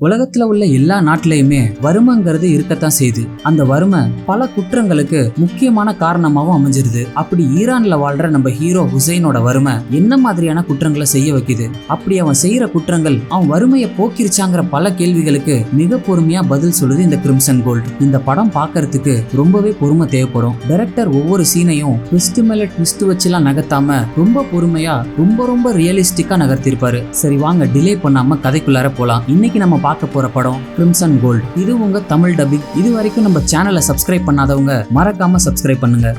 உலகத்துல உள்ள எல்லா நாட்டிலையுமே வறுமைங்கிறது இருக்கத்தான் செய்யுது. அந்த வறுமை பல குற்றங்களுக்கு முக்கியமான காரணமாகவும் அமைஞ்சிருது. அப்படி ஈரான்ல வாழ்ற நம்ம ஹீரோ ஹுசைனோட வறுமை என்ன மாதிரியான குற்றங்களை செய்ய வைக்குது, அப்படி அவன் செய்யற குற்றங்கள் அவன் வறுமையை போக்கிருச்சாங்கிற பல கேள்விகளுக்கு மிக பொறுமையா பதில் சொல்லுது இந்த கிரிம்சன் கோல்ட். இந்த படம் பார்க்கறதுக்கு ரொம்பவே பொறுமை தேவைப்படும். டைரக்டர் ஒவ்வொரு சீனையும் ட்விஸ்ட் மேல ட்விஸ்ட் வச்சுலாம் நகர்த்தாம ரொம்ப பொறுமையா ரொம்ப ரியலிஸ்டிக்கா நகர்த்திருப்பாரு. சரி வாங்க டிலே பண்ணாம கதைக்குள்ளார போலாம். இன்னைக்கு நம்ம பார்க்க போற படம் கிரிம்சன் கோல்ட். இது உங்க தமிழ் டப்பிங். இது வரைக்கும் நம்ம சேனலை சப்ஸ்கிரைப் பண்ணாதவங்க மறக்காம சப்ஸ்கிரைப் பண்ணுங்க.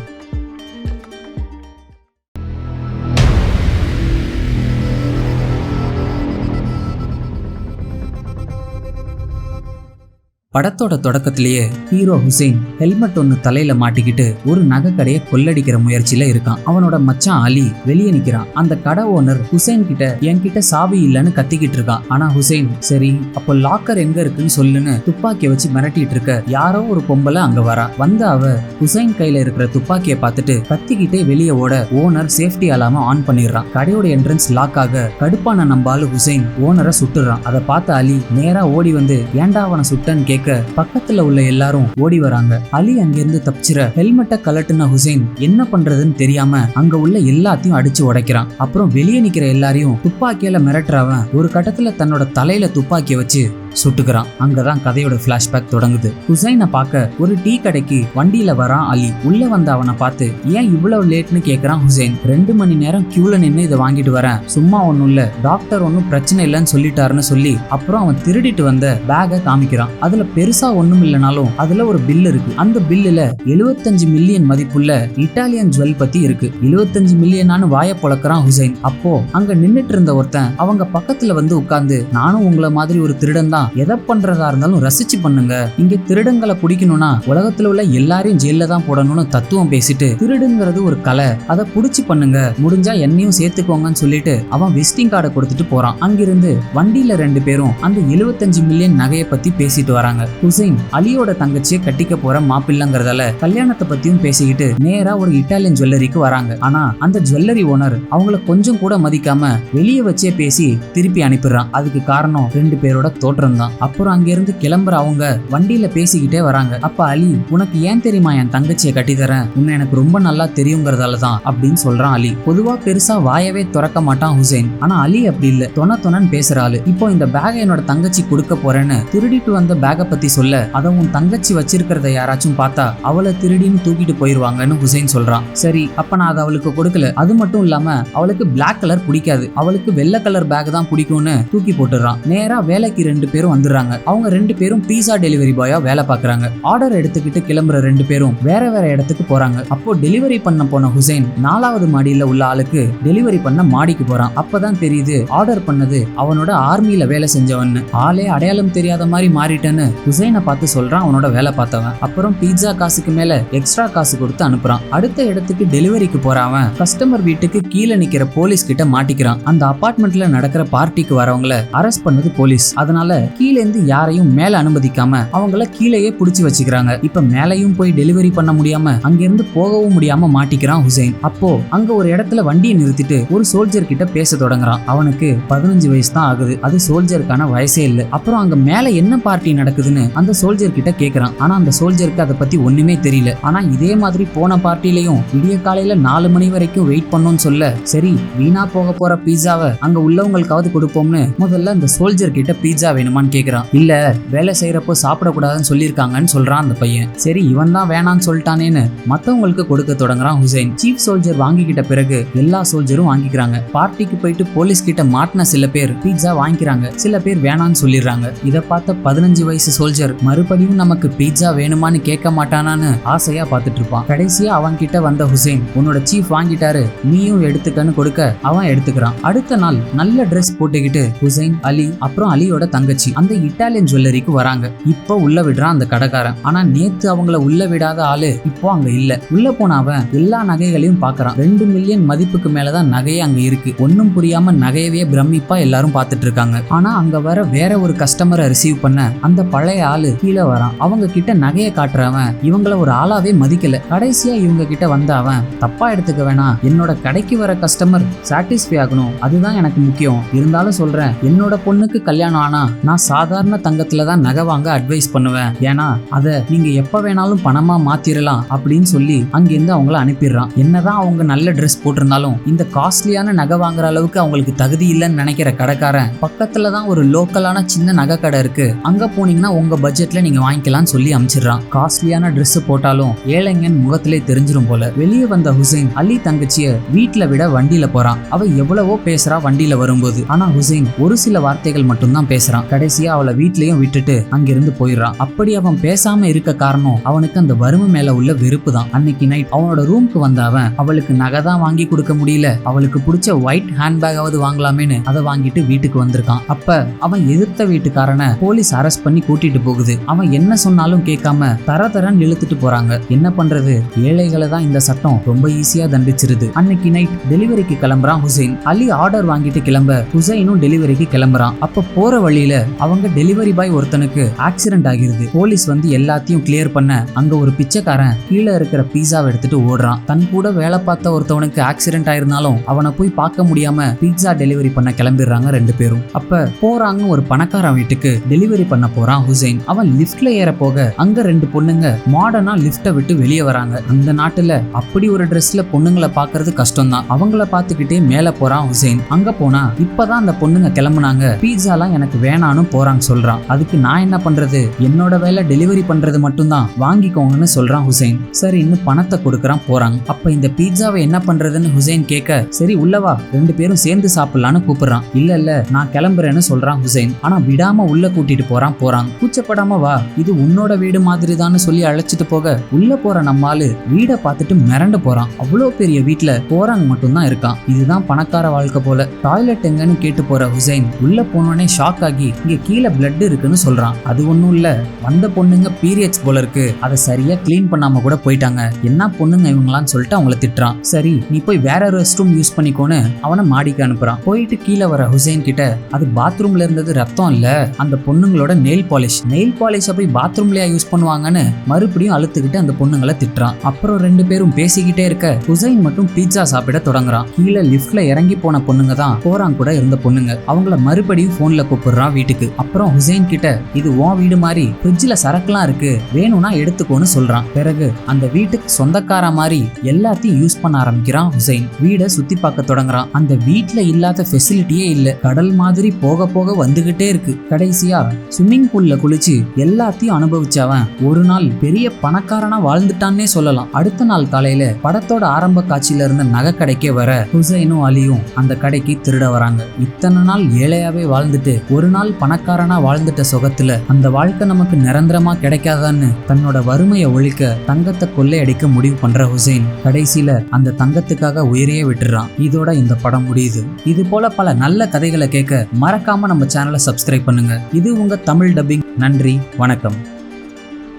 படத்தோட தொடக்கத்திலேயே ஹீரோ ஹுசைன் ஹெல்மெட் ஒன்னு தலையில மாட்டிக்கிட்டு ஒரு நகை கடையை கொள்ளடிக்கிற முயற்சியில இருக்கான். அவனோட மச்சான் அலி வெளியே நிக்கிறான். அந்த கடை ஓனர் ஹுசைன் கிட்ட என்கிட்ட சாவி இல்லன்னு கத்திக்கிட்டு இருக்கான். ஆனா ஹுசைன் சரி அப்போ லாக்கர் எங்க இருக்குன்னு சொல்லுன்னு துப்பாக்கியை வச்சு மிரட்டிட்டு இருக்க யாரோ ஒரு பொம்பளை அங்க வரா. வந்த அவ ஹுசைன் கையில இருக்கிற துப்பாக்கியை பார்த்துட்டு கத்திக்கிட்டே வெளியே ஓட ஓனர் சேஃப்டி அலாம ஆன் பண்ணிடுறான். கடையோட என்ட்ரன்ஸ் லாக் ஆக கடுப்பான நம்பாலு ஹுசைன் ஓனரை சுட்டுறான். அதை பார்த்த அலி நேரா ஓடி வந்து ஏண்டா அவனை சுட்டன்னு கேட்க பக்கத்துல உள்ள எல்லாரும் ஓடி வராங்க. அலி அங்கிருந்து தப்பிச்சிர ஹெல்மெட்டை கலட்டுன ஹுசைன் என்ன பண்றதுன்னு தெரியாம அங்க உள்ள எல்லாத்தையும் அடிச்சு உடைக்கிறான். அப்புறம் வெளியே நிக்கிற எல்லாரையும் துப்பாக்கியால மிரட்டுறவன் ஒரு கட்டத்துல தன்னோட தலையில துப்பாக்கிய வச்சு சுட்டுக்கிறான். அங்கதான் கதையோட பிளாஷ்பேக் தொடங்குது. ஹுசைனை பார்க்க ஒரு டீ கடைக்கு வண்டியில வரான் அலி. உள்ள வந்த அவனை பார்த்து ஏன் இவ்வளவு லேட்னு கேக்குறான் ஹுசைன். 2 மணி நேரம் கியூல நின்று இதை வாங்கிட்டு வரேன், சும்மா ஒண்ணும் இல்ல, டாக்டர் ஒன்னும் பிரச்சனை இல்லைன்னு சொல்லிட்டாருன்னு சொல்லி அப்புறம் அவன் திருடிட்டு வந்த பேக காமிக்கிறான். அதுல பெருசா ஒண்ணும் இல்லைனாலும் அதுல ஒரு பில் இருக்கு. அந்த பில்லுல 75 மில்லியன் மதிப்புள்ள இட்டாலியன் ஜுவல் பத்தி இருக்கு. 75 மில்லியனானு வாய பொளக்குறான் ஹுசைன். அப்போ அங்க நின்னுட்டு இருந்த ஒருத்தன் அவங்க பக்கத்துல வந்து உட்கார்ந்து நானும் உங்களை மாதிரி ஒரு திருடன் தான், எதை பண்றதா இருந்தாலும் ரசிச்சு பண்ணுங்க, இங்க திருடங்களை பிடிக்கணும்னா உலகத்துல உள்ள எல்லாரையும் ஜெயில தான் போடணும்னு தத்துவம் பேசிட்டு திருடுங்கிறது ஒரு கலை, அதை புடிச்சு பண்ணுங்க, முடிஞ்சா என்னையும் சேர்த்துக்கோங்கன்னு சொல்லிட்டு அவன் விசிட்டிங் கார்டை கொடுத்துட்டு போறான். அங்கிருந்து வண்டியில 2 பேரும் அந்த 75 மில்லியன் நகையை பத்தி பேசிட்டு வராங்க. ஹுசைன் அலியோட தங்கச்சியை கட்டிக்க போற மாப்பிள்ளைங்கிறதால கல்யாணத்தை பத்தியும் பேசிக்கிட்டு நேரா ஒரு இட்டாலியன் ஜுவல்லரிக்கு வராங்க. ஆனா அந்த ஜுவல்லரி ஓனர் அவங்கள கொஞ்சம் கூட மதிக்காம வெளியே வச்சே பேசி திருப்பி அனுப்பிடுறான். அதுக்கு காரணம் 2 பேரோட தோற்றம் தான். அப்புறம் அங்கிருந்து கிளம்புற அவங்க வண்டியில பேசிக்கிட்டே வராங்க. அப்ப அலி உனக்கு ஏன் தெரியுமா என் தங்கச்சியை கட்டி தரேன், உன்னை எனக்கு ரொம்ப நல்லா தெரியுங்கிறதால தான் அப்படின்னு சொல்றான் அலி. பொதுவா பெருசா வாயவே திறக்க மாட்டான் ஹுசைன். ஆனா அலி அப்படி இல்ல, தொணன்னு பேசுற ஆளு. இப்போ இந்த பேகை என்னோட தங்கச்சி கொடுக்க போறேன்னு திருடிட்டு வந்த பேகை பத்தி சொல்ல அதை உன் தங்கச்சி வச்சிருக்கிறத யாராச்சும் பார்த்தா அவளை திருடின்னு தூக்கிட்டு போயிருவாங்கன்னு ஹுசைன் சொல்றான். சரி அப்ப நான் அதை அவளுக்கு கொடுக்கல, அது மட்டும் இல்லாம அவளுக்கு பிளாக் கலர் பிடிக்காது, அவளுக்கு வெள்ளை கலர் பேக் தான் பிடிக்கும்னு தூக்கி போட்டுறான். நேரா வேலைக்கு 2 பேரும் வந்துடுறாங்க. அவங்க 2 பேரும் பீஸா டெலிவரி பாயா வேலை பார்க்கறாங்க. ஆர்டர் எடுத்துக்கிட்டு கிளம்புற 2 பேரும் வேற இடத்துக்கு போறாங்க. அப்போ டெலிவரி பண்ண போன ஹுசைன் 4வது மாடியில உள்ள ஆளுக்கு டெலிவரி பண்ண மாடிக்கு போறான். அப்பதான் தெரியுது ஆர்டர் பண்ணது அவனோட ஆர்மியில வேலை செஞ்சவன்னு. ஆளே அடையாளம் தெரியாத மாதிரி மாறிட்டேன்னு ஹுசைனை பார்த்து சொல்றான் அவனோட வேலை பார்த்தவன். அப்புறம் பீட்சா காசுக்கு மேல எக்ஸ்ட்ரா காசு கொடுத்து அனுப்புறான். அடுத்த இடத்துக்கு டெலிவரிக்கு போறவன் கஸ்டமர் வீட்டுக்கு கீழே நிக்கிற போலீஸ் கிட்ட மாட்டிக்கிறான். அந்த அபார்ட்மெண்ட்ல நடக்கிற பார்ட்டிக்கு வரவங்களை அரெஸ்ட் பண்ணது போலீஸ். அதனால கீழே இருந்து யாரையும் மேல அனுமதிக்காம அவங்கள கீழேயே புடிச்சு வச்சுக்கிறாங்க. இப்ப மேலையும் போய் டெலிவரி பண்ண முடியாம அங்கிருந்து போகவும் முடியாம மாட்டிக்கிறான் ஹுசைன். அப்போ அங்க ஒரு இடத்துல வண்டியை நிறுத்திட்டு ஒரு சோல்ஜர் கிட்ட பேச தொடங்குறான். அவனுக்கு 15 வயசு தான் ஆகுது, அது சோல்ஜருக்கான வயசே இல்ல. அப்புறம் அங்க மேல என்ன பார்ட்டி நடக்குதுன்னு அந்த சோல்ஜர் கிட்ட கேக்குறான். ஆனா அந்த சோல்ஜருக்கு அதை பத்தி ஒண்ணுமே தெரியல. ஆனா இதே மாதிரி போன பார்ட்டிலையும் விடிய காலையில 4 மணி வரைக்கும் வெயிட் பண்ணோம்னு சொல்ல சரி வீணா போக போற பீட்சாவை அங்க உள்ளவங்களுக்காவது கொடுப்போம்னு முதல்ல அந்த சோல்ஜர் கிட்ட பீட்சா வேணுமான்னு கேக்குறான். இல்ல வேலை செய்யறப்போ சாப்பிடக்கூடாதுன்னு சொல்லியிருக்காங்கன்னு சொல்றான் அந்த பையன். சரி இவன் தான் வேணான்னு சொல்லிட்டானேன்னு மத்தவங்களுக்கு கொடுக்க தொடங்குறான் ஹுசைன். சீஃப் சோல்ஜர் வாங்கிக்கிட்ட பிறகு எல்லா சோல்ஜரும் வாங்கிக்கிறாங்க. பார்ட்டிக்கு போயிட்டு போலீஸ் கிட்ட மாட்டின சில பேர் பீட்சா வாங்கிக்கிறாங்க, சில பேர் வேணான்னு சொல்லிடுறாங்க. இதை பார்த்த 15 வயசு சோல்ஜர் மறுபடியும் நமக்கு பீட்சா வேணுமான்னு கேட்க மாட்டானான்னு ஆசையா பார்த்துட்டு இருப்பான். கடைசியா அவன் கிட்ட வந்த ஹுசைன் உன்னோட சீஃப் வாங்கிட்டாரு, நீயும் எடுத்துக்கன்னு கொடுக்க அவன் எடுத்துக்கிறான். அடுத்த நாள் நல்ல ட்ரெஸ் போட்டுக்கிட்டு ஹுசைன் அலி அப்புறம் அலியோட தங்கச்சி அந்த இட்டாலியன் ஜுவல்லரிக்கு வராங்க. இப்போ உள்ள விடுறான் அந்த கடைக்காரன். ஆனா நேத்து அவங்கள உள்ள விடாத ஆளு இப்போ அங்க இல்ல. உள்ள போன அவன் எல்லா நகைகளையும் பாக்குறான். 2 மில்லியன் மதிப்புக்கு மேலதான் நகையே அங்க இருக்கு. ஒன்னும் புரியாம நகையவே பிரமிப்பா எல்லாரும் பாத்துட்டு இருக்காங்க. ஆனா அங்க வேற ஒரு கஸ்டமரை ரிசீவ் பண்ண அந்த பழைய ஆளு கீழே வரான். அவங்க கிட்ட நகையை காட்டுறவன் இவங்கள ஒரு ஆளாவே மதிக்கல. கடைசியா இவங்க கிட்ட வந்த அவன் தப்பா எடுத்துக்க வேணாம், என்னோட கடைக்கு வர கஸ்டமர் சாட்டிஸ்ஃபை ஆகணும், அதுதான் எனக்கு முக்கியம், இருந்தாலும் சொல்றேன் என்னோட பொண்ணுக்கு கல்யாணம் ஆனா நான் நான் சாதாரண தங்கத்துல தான் நகை வாங்க அட்வைஸ் பண்ணுவேன், ஏன்னா அதை நீங்க எப்ப வேணாலும் பணமா மாத்திரலாம் அப்படின்னு சொல்லி அங்கிருந்து அவங்கள அனுப்பிடுறான். என்னதான் அவங்க நல்ல ட்ரெஸ் போட்டிருந்தாலும் இந்த காஸ்ட்லியான நகை வாங்குற அளவுக்கு அவங்களுக்கு தகுதி இல்லைன்னு நினைக்கிற கடைக்காரன் பக்கத்துல தான் ஒரு லோக்கலான சின்ன நகை கடை இருக்கு, அங்க போனீங்கன்னா உங்க பட்ஜெட்ல நீங்க வாங்கிக்கலாம்னு சொல்லி அனுப்பிச்சிடுறான். காஸ்ட்லியான ட்ரெஸ் போட்டாலும் ஏழைங்கன் முகத்திலே தெரிஞ்சிரும் போல. வெளியே வந்த ஹுசைன் அலி தங்கச்சிய வீட்டுல விட வண்டியில போறான். அவ எவ்வளவோ பேசுறா வண்டியில வரும்போது, ஆனா ஹுசைன் ஒரு சில வார்த்தைகள் மட்டும்தான் பேசுறான். கடைசியா அவளை வீட்லயும் விட்டுட்டு அங்கிருந்து போயிடுறான். அப்படி அவன் பேசாம இருக்க காரணம் அவனுக்கு அந்த வறுமை மேல உள்ள வெறுப்பு தான். அன்னைக்கு நைட் அவனோட ரூமுக்கு வந்த அவன் அவளுக்கு நகை தான் வாங்கி கொடுக்க முடியல, அவளுக்கு பிடிச்ச ஒயிட் ஹேண்ட்பேக்காவது வாங்கலாமேன்னு அதை வாங்கிட்டு வீட்டுக்கு வந்திருக்கான். அப்ப அவன் எதிர்த்த வீட்டுக்காரனை போலீஸ் அரெஸ்ட் பண்ணி கூட்டிட்டு போகுது. அவன் என்ன சொன்னாலும் கேட்காம தரன்னு இழுத்துட்டு போறாங்க. என்ன பண்றது, ஏழைகளை தான் இந்த சட்டம் ரொம்ப ஈஸியா தண்டிச்சிருது. அன்னைக்கு நைட் டெலிவரிக்கு கிளம்புறான் ஹுசைன். அலி ஆர்டர் வாங்கிட்டு கிளம்ப ஹுசைனும் டெலிவரிக்கு கிளம்புறான். அப்ப போற வழியில அவங்க டெலிவரி பாய் ஒருத்தனுக்கு ஆக்சிடென்ட் ஆகிருது. போலீஸ் வந்து எல்லாத்தையும் கிளியர் பண்ண அங்க ஒரு பிச்சைக்காரன் கீழே இருக்கிற பீஸாவை எடுத்துட்டு ஓடுறான். தன் கூட வேலை பார்த்த ஒருத்தவனுக்கு ஆக்சிடென்ட் ஆயிருந்தாலும் அவனை போய் பார்க்க முடியாம பீட்சா டெலிவரி பண்ண கிளம்பிடுறாங்க ரெண்டு பேரும். அப்ப போறாங்க ஒரு பணக்காரன் வீட்டுக்கு டெலிவரி பண்ண போறான் ஹுசைன். அவன் லிப்ட்ல ஏற போக அங்க ரெண்டு பொண்ணுங்க மாடர்னா லிப்ட விட்டு வெளியே வராங்க. அந்த நாட்டுல அப்படி ஒரு ட்ரெஸ்ல பொண்ணுங்களை பாக்குறது கஷ்டம் தான். அவங்கள பாத்துக்கிட்டே மேல போறான் ஹுசைன். அங்க போனா இப்பதான் அந்த பொண்ணுங்க கிளம்புனாங்க, பீட்சாலாம் எனக்கு வேணான்னு போறாங்க சொல்றான். அதுக்கு நான் என்ன பண்றது, என்னோட வேலை டெலிவரி பண்றது மட்டும்தான், வாங்கிக்கோங்கன்னு சொல்றான் ஹுசைன். சரி இன்னும் பணத்தை கொடுக்கறான் போறாங்க. அப்ப இந்த பீட்சாவை என்ன பண்றதுன்னு ஹுசைன் கேட்க, சரி உள்ளவா ரெண்டு பேரும் சேர்ந்து சாப்பிடலான்னு கூப்பிடுறான். இல்ல நான் கிளம்புறேன்னு சொல்றான் ஹுசைன். ஆனா விடாம உள்ள கூட்டிட்டு போறாங்க. கூச்சப்படாம வா, இது உன்னோட வீடு மாதிரி தான் சொல்லி அழைச்சிட்டு போக உள்ள போற நம்மாலு வீடை பார்த்துட்டு மிரண்டு போறான். அவ்வளோ பெரிய வீட்டுல போறாங்க மட்டும்தான் இருக்கான். இதுதான் பணக்கார வாழ்க்கை போல. டாய்லெட் எங்கன்னு கேட்டு போற ஹுசைன் உள்ள போனோடனே ஷாக் ஆகி இங்க கீழே பிளட் இருக்குன்னு சொல்றான். அது ஒண்ணும் இல்ல, வந்த பொண்ணுங்க பீரியட்ஸ் போல இருக்கு, அதை சரியா கிளீன் பண்ணாம கூட போயிட்டாங்க, என்ன பொண்ணுங்க இவங்களான்னு சொல்லிட்டு அவங்கள திட்டுறான். சரி நீ போய் வேற ரெஸ்ட் ரூம் யூஸ் பண்ணிக்கோன்னு அவனை மாடிக்கு அனுப்புறான். போயிட்டு கீழே வர ஹுசைன் கிட்ட, அது பாத்ரூம்ல இருந்தது ரத்தம் இல்ல, அந்த பொண்ணுங்களோட நெயில் பாலிஷ போய் பாத்ரூம்லயா யூஸ் பண்ணுவாங்கன்னு மறுபடியும் அழுத்துக்கிட்டு அந்த பொண்ணுங்களை திட்டுறான். அப்புறம் ரெண்டு பேரும் பேசிக்கிட்டே இருக்க ஹுசைன் மட்டும் பீட்சா சாப்பிட தொடங்குறான். கீழே லிப்ட்ல இறங்கி போன பொண்ணுங்க தான் போறாங்க கூட இருந்த பொண்ணுங்க. அவங்கள மறுபடியும் போன்ல கூப்பிடுறான் வீட்டுக்கு. அப்புறம் ஹுசைன் கிட்ட, இது உன் வீடு மாதிரி ஃப்ரிட்ஜ்ல சரக்குலாம் இருக்கு, வேணும்னா எடுத்துக்கோன்னு சொல்றான். பிறகு அந்த வீட்டுக்கு சொந்தக்கார மாதிரி எல்லாத்தையும் யூஸ் பண்ண ஆரம்பிக்கிறான் ஹுசைன். வீடை சுத்தி பார்க்க தொடங்குறான். அந்த வீட்டுல இல்லாத ஃபெசிலிட்டியே இல்ல, கடல் மாதிரி போக போக வந்துகிட்டே இருக்கு. கடைசியா ஸ்விம்மிங் பூல்ல குளிச்சு எல்லாத்தையும் அனுபவிச்சவன் ஒரு நாள் பெரிய பணக்காரனா வாழ்ந்துட்டான்னே சொல்லலாம். அடுத்த நாள் காலையில படத்தோட ஆரம்ப காட்சியில இருந்த நகை கடைக்கே வர ஹுசைனும் அலியும் அந்த கடைக்கு திருட வராங்க. இத்தனை நாள் ஏழையாவே வாழ்ந்துட்டு ஒரு நாள் பணக்காரனா வாழ்ந்துட்ட சுகத்துல அந்த வாழ்க்கை நமக்கு நிரந்தரமா கிடைக்காதான்னு தன்னோட வறுமையை ஒழிக்க தங்கத்தை கொள்ளையடிக்க முடிவு பண்ற ஹுசைன் கடைசியில அந்த தங்கத்துக்காக உயிரையே விட்டுறான். இதோட இந்த படம் முடியுது. இது போல பல நல்ல கதைகளை கேட்க மறக்காம நம்ம சேனலை சப்ஸ்கிரைப் பண்ணுங்க. இது உங்க தமிழ் டப்பிங். நன்றி, வணக்கம்.